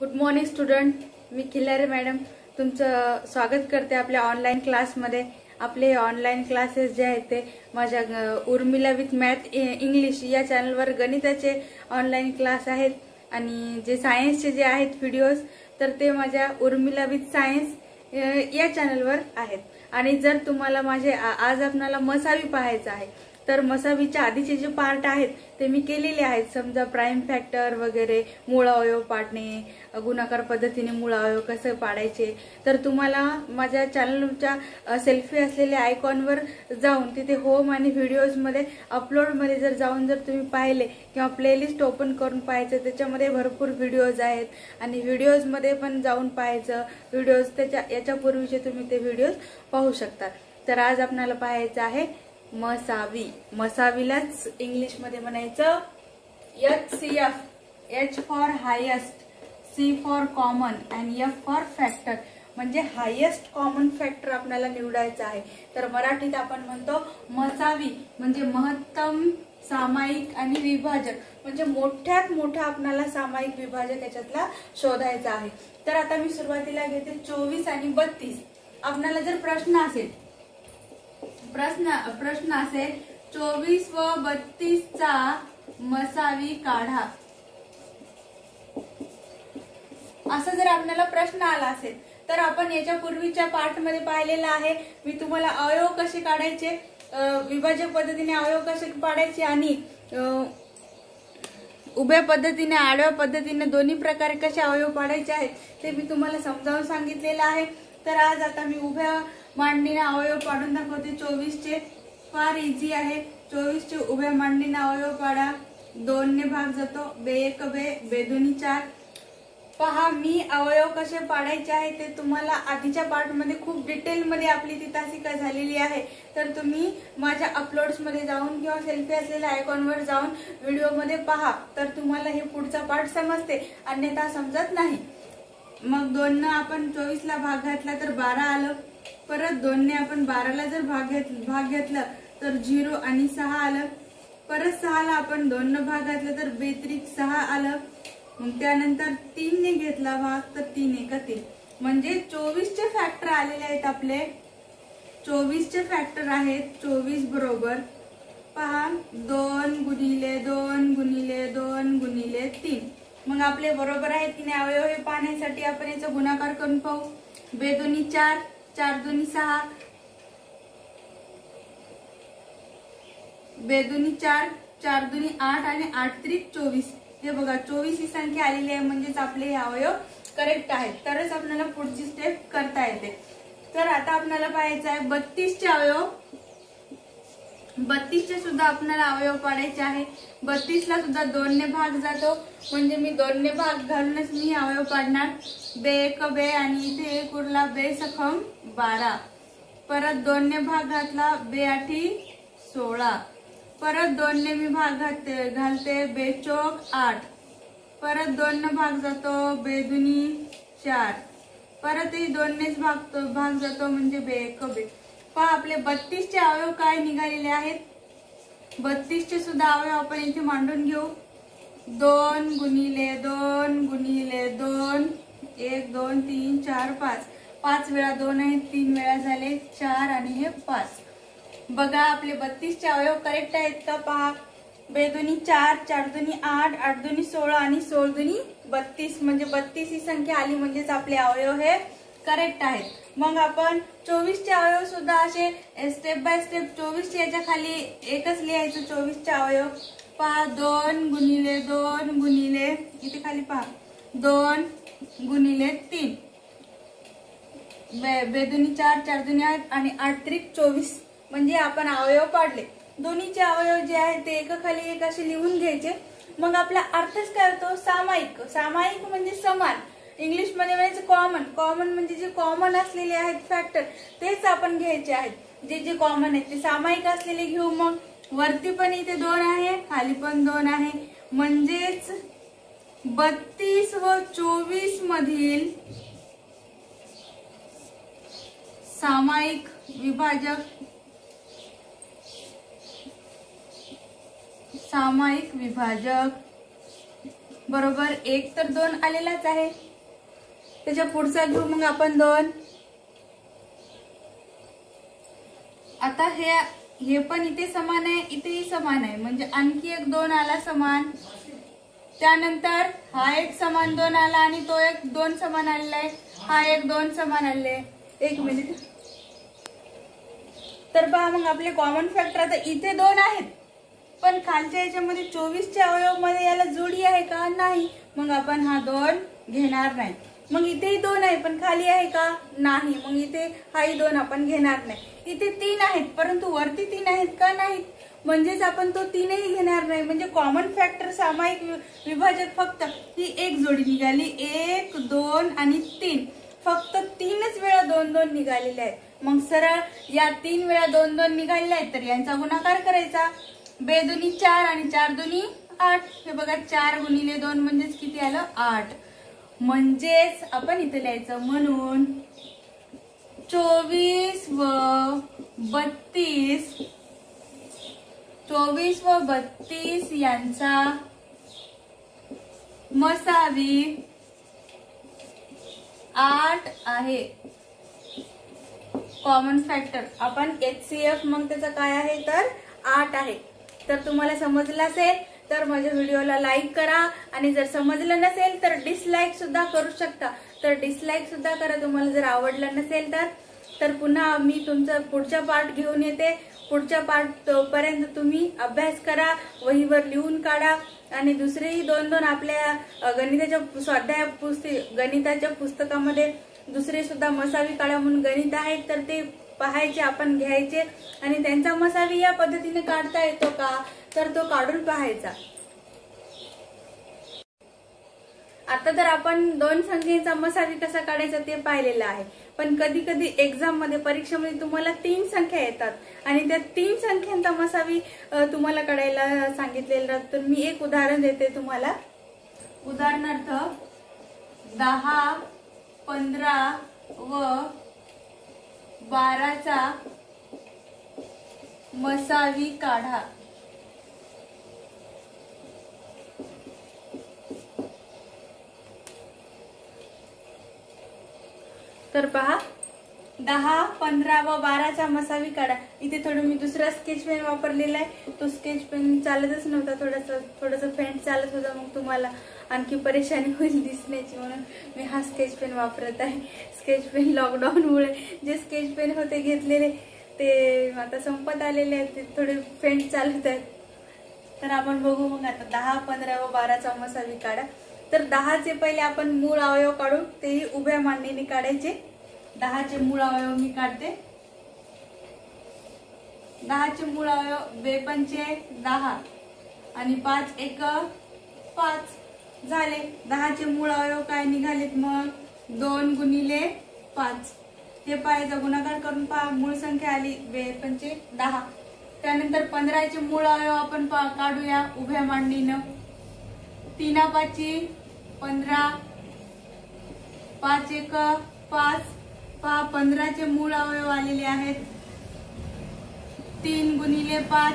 Good morning student, मी Khillare madam तुमचं स्वागत करते आपल्या ऑनलाइन क्लासमध्ये। आपले ऑनलाइन क्लासेस जे आहेत ते माझ्या उर्मिला विथ मॅथ इंग्लिश या चॅनलवर गणिताचे ऑनलाइन क्लास आहेत आणि जे सायन्सचे जे आहेत व्हिडिओज तर ते माझ्या उर्मिला विथ सायन्स या चॅनलवर आहेत। आणि जर तुम्हाला माझे आज आपल्याला मसावी पाहायचा आहे तर मसावीच्या आधीचे जे पार्ट आहेत ते मी केलेले आहेत। समजा प्राइम फॅक्टर वगैरे, मूळ अवयव पाडणे, गुणाकार पद्धतीने मूळ अवयव कसे पाडायचे, तर तुम्हाला माझ्या चॅनलच्या सेल्फी असलेल्या आयकॉनवर जाऊन तिथे होम आणि व्हिडिओज मध्ये अपलोड मध्ये जर जाऊन जर तुम्ही पाहिले किंवा प्लेलिस्ट ओपन करून पाहायचं, त्याच्यामध्ये भरपूर व्हिडिओज आहेत आणि व्हिडिओज मध्ये पण जाऊन पाहायचं। व्हिडिओज त्याच्या याच्यापूर्वीचे तुम्ही ते व्हिडिओज पाहू शकता। तर आज आपल्याला पाहायचं आहे मसावी। मसावीलाच इंग्लिश मध्ये म्हणायचं HCF, H for highest, C for common आणि F फॉर फॅक्टर, म्हणजे हायेस्ट कॉमन फॅक्टर आपल्याला निवडायचा आहे। तर मराठीत आपण म्हणतो मसावी म्हणजे महत्तम सामायिक आणि विभाजक, म्हणजे मोठ्यात मोठा आपल्याला सामायिक विभाजक याच्यातला शोधायचा आहे। तर आता मी सुरुवातीला घेते 24 आणि 32। आपल्याला जर प्रश्न असेल 24 व 32 चा मसावी काढा, असं जर आपल्याला प्रश्न आला असेल तर आपण याच्या पूर्वीच्या पार्ट मध्ये पाहिलेला आहे। मी तुम्हाला अवयव कसे काढायचे, विभाजक पद्धतीने अवयव कसे पाडायचे आणि उभ्या पद्धतीने आडव्या पद्धतीने दोन्ही प्रकारे कसे अवयव पाडायचे आहेत ते मी तुम्हाला समजावून सांगितलेलं आहे। तर आज आता मी उभ्या मांडणीने अवयव पाडून दाखवते 24 चे। फार इझी आहे। 24 चे उभ्या मांडणीने अवयव पाडा। 2 ने भाग जातो, बे1 बे, बे2 4। पहा मी अवयव कसे पाडायचे आहे ते तुम्हाला आधीच्या पार्ट मध्ये खूप डिटेल मध्ये आपली ती तासिका झालेली आहे। तर तुम्ही माझ्या अपलोड्स मध्ये जाऊन किंवा सेल्फी असलेल्या आयकॉनवर जाऊन व्हिडिओ मध्ये पहा, तर तुम्हाला हे पुढचा पार्ट समजते, अन्यथा समजत नाही। मग 2 ने आपण 24 ला भाग घातला तर 12 आलं। परत 2 ने आपण 12 ला जर भाग घेतला तर 0 आणि 6 आलं। परत 6 ला आपण 2 ने भाग घातला तर बेत्रिक 6 आलं। मग त्यानंतर 3 ने घेतला भाग तर 3 1 3, म्हणजे 24 चे फॅक्टर आलेले आहेत आपले। 24 चे फॅक्टर आहेत 24 बरोबर पहा 2 गुणिले 2 गुणिले 2 गुणिले 3। मग आपले बरोबर आहेत की नाही अवयव हे पाहण्यासाठी आपण याचा गुणाकार करून पाहू। बे2 4, 4 6, बे2 4, 4 8 आणि 8 त्रिक 24। हे बघा 24 ही संख्या आलेली आहे, म्हणजेच आपले हे अवयव करेक्ट आहेत, तरच आपल्याला पुढची स्टेप करता येते। तर आता आपल्याला पाहायचं आहे 32 चे अवयव। 32 चे सुद्धा आपल्याला अवयव पाडायचे आहे। 32 ला सुद्धा 2 ने भाग जातो, म्हणजे मी 2 ने भाग घालूनच मी अवयव पाडणार। बे1 बे आणि इथे 1 उरला, बे सखम 12। परत 2 ने भाग घातला, बे8 16। परत 2 ने मी भाग घालते, बे4 8। परत 2 ने भाग जातो, बे2 4। परत 2 नेच भाग जातो, म्हणजे बे1 बे। पहा आपले 32 चे अवयव काय निघालेले आहेत। 32 चे सुद्धा अवयव आपण इथे मांडून घेऊ। 2 गुणिले 2 गुणिले 2, 1 2 3 4 5, 5 वेळा 2 आहेत, 3 वेळा झाले 4 आणि हे 5। बघा आपले 32 चे अवयव करेक्ट आहेत का पहा। बे2 4, 4 8, 8 16 आणि 16 32, म्हणजे 32 ही संख्या आली, म्हणजेच आपले अवयव हे करेक्ट आहेत। मग आपण 24 चे अवयव सुद्धा असे स्टेप बाय स्टेप 24 चे याच्या खाली एकच लिहायचं 24 चे अवयव। पहा 2 गुणिले 2 गुणिले, इथे खाली पहा 2 गुणिले 3, बे2 4, 4 8 आणि 8 त्रिक 24, म्हणजे आपण अवयव पाडले। दोन्हीचे अवयव जे आहेत ते एकाखाली एक असे लिहून घ्यायचे। मग आपला अर्थच काय होतो सामायिक। सामायिक म्हणजे समान, इंग्लिश मध्ये म्हणायचं कॉमन। कॉमन म्हणजे जे कॉमन असलेले आहेत फॅक्टर तेच आपण घ्यायचे आहेत। जे जे कॉमन आहेत ते सामायिक असलेले घेऊ। मग वरती पण इथे 2 आहे, खाली पण 2 आहे, म्हणजेच 32 व 24 मधील सामायिक विभाजक, सामायिक विभाजक बरोबर 1 तर 2 आलेलाच आहे. त्याच्या पुढचा घेऊ मग आपण 2. आता हे पण इथे समान आहे, इथेही समान आहे, म्हणजे आणखी एक 2 आला समान. त्यानंतर हा एक समान 2 आला आणि तो एक 2 समान आलेला आहे. हा एक 2 समान आले. एक मिनिट. तर पहा मग आपले कॉमन फॅक्टर आता इथे 2 आहेत, पण खालच्या याच्यामध्ये 24च्या अवयव मध्ये याला जोडी आहे का? नाही. मग आपण हा 2 घेणार नाही. मग इथेही 2 आहे, पण खाली आहे का? नाही. मग इथे हाही 2 आपण घेणार नाही. इथे 3 आहेत, परंतु वरती 3 आहेत का? नाहीत. म्हणजेच आपण तो 3ही घेणार नाही. म्हणजे कॉमन फॅक्टर सामायिक विभाजक फक्त ही एक जोडी निघाली. 1 2 आणि 3. फक्त 3च वेळा 2 2 निघालेले आहेत. मग सरळ या 3 वेळा 2 2 निघालेले आहेत, तर यांचा गुणाकार करायचा. 2 दुनी 4 आणि 4 दुनी 8. हे बघा 4 गुणिले 2 म्हणजेच किती आलं? 8. म्हणजेच आपण इथे लिहायचं म्हणून 24 व 32 यांचा मसावी 8 आहे. कॉमन फॅक्टर आपण HCF मग त्याचं काय आहे तर 8 आहे. तर तुम्हाला समजलं असेल तर माझ्या व्हिडिओला लाईक करा, आणि जर समजलं नसेल तर डिसलाईक सुद्धा करू शकता. तर डिसलाईक सुद्धा करा तुम्हाला जर आवडलं नसेल तर पुन्हा मी तुमचा पुढचा पार्ट घेऊन येते. पुढच्या पार्ट पर्यंत तुम्ही अभ्यास करा, वहीवर लिहून काढा, आणि दुसरेही 2 2 आपल्या गणिताच्या पुस्तकामध्ये दुसरे सुद्धा मसावी काढा म्हणून गणित आहेत, तर ते पाहायचे, आपण घ्यायचे, आणि त्यांचा मसावी या पद्धतीने काढता येतो का तर तो काढून पाहायचा. आता तर आपण 2 संख्येचा मसावी कसा काढायचा ते पाहिलेलं आहे. पण कधी कधी एक्झाम मध्ये, परीक्षेमध्ये तुम्हाला 3 संख्या येतात आणि त्या 3 संख्यांचा मसावी तुम्हाला काढायला सांगितलेला. तर मी एक उदाहरण देते तुम्हाला. उदाहरणार्थ 10, 15 व 12चा मसावी काढा. तर पहा 10, 15 व 12चा मसावी काढा. इथे थोडं मी दुसरा स्केच पेन वापरलेला आहे. तो स्केच पेन चालतच नव्हता, थोडंसं फेंट चालत होता, मग तुम्हाला आणखी परेशानी होईल दिसण्याची म्हणून मी हा स्केच पेन वापरत आहे. स्केच पेन लॉकडाऊनमुळे जे स्केच पेन होते घेतलेले ते आता संपत आलेले आहेत, ते थोडे फेंट चालत आहेत. तर आपण बघू मग आता 10, 15 व 12चा मसावी काढा. तर 10चे पहिले आपण मूळ अवयव काढू, तेही उभ्या मांडणीने काढायचे. 10चे मूळ अवयव मी काढते. 10चे मूळ अवयव 2 पंचे 10 आणि 5 एक 5 झाले. 10चे मूळ अवयव काय निघालेत मग? 2 गुणिले 5. हे पाहायचा गुणाकार करून पहा, मूळ संख्या आली 2 पंचे 10. त्यानंतर 15चे मूळ अवयव आपण काढूया उभ्या मांडणीनं. 3 5 15, 5 एक 5. पहा 15चे मूळ अवयव आलेले आहेत 3 गुणिले 5.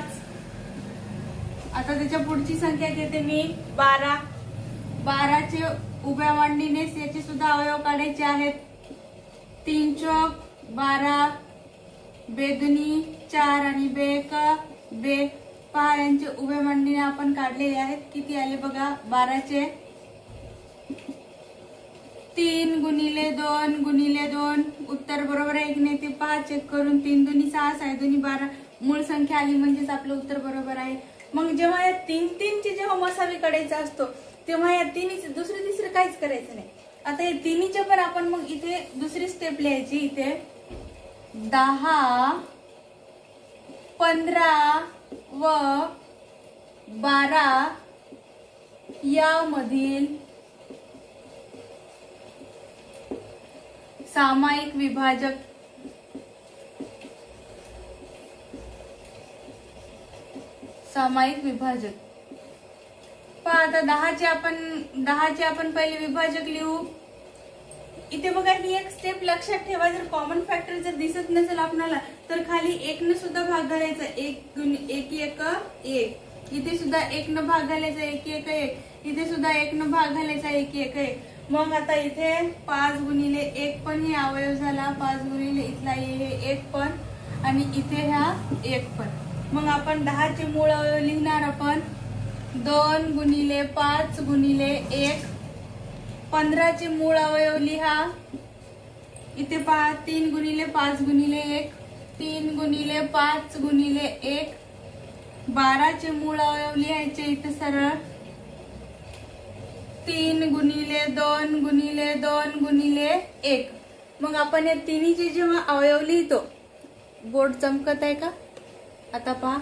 आता त्याच्या पुढची संख्या घेते मी 12. 12चे उभ्या मांडणीने याचे सुद्धा अवयव काढायचे आहेत. 3 चौक 12, 2 दुनी 4 आणि 2 एक 2. पहा यांचे उभ्या मांडणीने आपण काढलेले आहेत. किती आले बघा? 12चे 3 गुणिले 2 गुणिले 2. उत्तर बरोबर आहे की नाही ते पहा चेक करून. 3 दुनी 6, 6 दुनी 12. मूळ संख्या आली म्हणजेच आपलं उत्तर बरोबर आहे. मग जेव्हा या 3 ची जेव्हा मसावी काढायचा असतो तेव्हा या 3 दुसरं तिसरं काहीच करायचं नाही. आता या 3चे पण आपण मग इथे दुसरी स्टेप लिहायची. इथे 10, 15 व 12 यामधील सामायिक विभाजक पहा. आता 10चे आपण पहिले विभाजक लिहू. इथे बघा ही एक स्टेप लक्षात ठेवा. जर कॉमन फॅक्टर जर दिसत नसेल आपल्याला तर खाली 1 ने सुद्धा भाग घालायचा. 1 1 1 1 इथे सुद्धा 1 न भाग घालायचा 1 1 1, इथे सुद्धा 1 न भाग घालायचा 1 1 1. मग आता इथे 5 गुणिले 1 पण हे अवयव झाला, 5 गुणिले इथला हे 1 पण, आणि इथे हा 1 पण. मग आपण 10 चे मूळ अवयव लिहिणार आपण 2 गुणिले 5 गुणिले 1. 15 चे मूळ अवयव लिहा, इथे पहा 3 गुणिले 5 गुणिले 1, 3 गुणिले 5 गुणिले 1. 12 चे मूळ अवयव लिहायचे इथे सरळ 3 गुणिले 2 गुणिले 2 गुणिले 1. मग आपण या तिन्हीचे जेव्हा अवयव लिहितो, बोर्ड चमकत आहे का? आता पहा,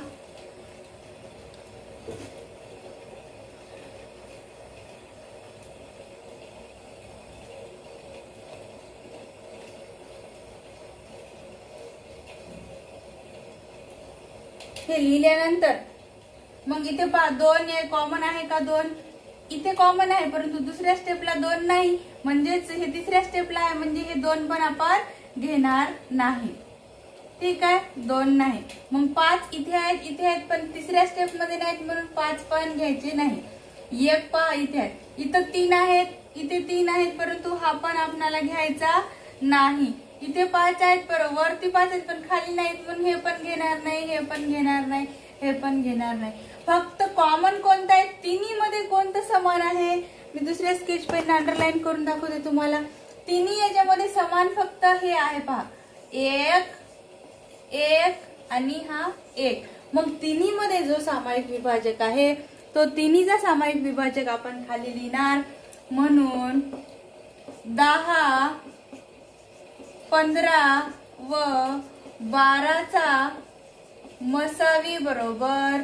हे लिहिल्यानंतर मग इथे पहा 2 कॉमन आहे का? 2 इथे कॉमन आहे, परंतु दुसऱ्या स्टेपला 2 नाही, म्हणजेच हे तिसऱ्या स्टेपला आहे, म्हणजे हे 2 पण आपण घेणार नाही. ठीक आहे, 2 नाही. मग 5 इथे आहेत पण तिसऱ्या स्टेप मध्ये नाहीत, म्हणून 5 पण घ्यायचे नाही. 1 पहा इथे आहे, इथं 3 आहेत, इथे 3 आहेत, परंतु हा पण आपल्याला घ्यायचा नाही. इथे 5 आहेत, पण वरती 5 आहेत पण खाली नाहीत, म्हणून हे पण घेणार नाही, हे पण घेणार नाही, हे पण घेणार नाही. फक्त कॉमन कोणतं आहे? तिन्ही मध्ये कोणतं समान आहे? मी दुसऱ्या स्केच पेन अंडरलाईन करून दाखवते तुम्हाला. तिन्ही याच्यामध्ये समान फक्त हे आहे पहा, 1 1 आणि हा 1. मग तिन्ही मध्ये जो सामायिक विभाजक आहे तो तिन्हीचा सामायिक विभाजक आपण खाली लिहिणार. म्हणून 10, 15 व 12चा मसावी बरोबर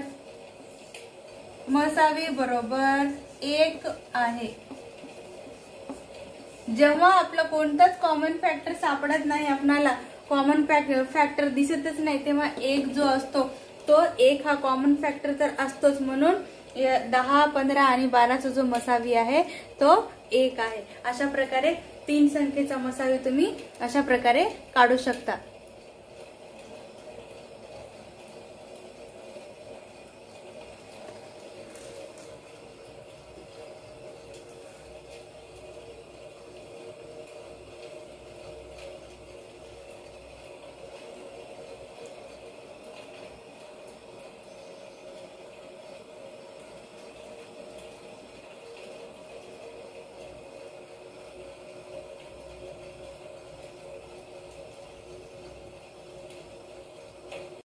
1 आहे. जेव्हा आपलं कोणताच कॉमन फॅक्टर सापडत नाही, आपल्याला कॉमन फॅक्टर दिसतच नाही, तेव्हा 1 जो असतो तो 1 हा कॉमन फॅक्टर तर असतोच. म्हणून 10, 15 आणि 12चा जो मसावी आहे तो 1 आहे. अशा प्रकारे 3 संख्येचा मसावी तुम्ही अशा प्रकारे काढू शकता.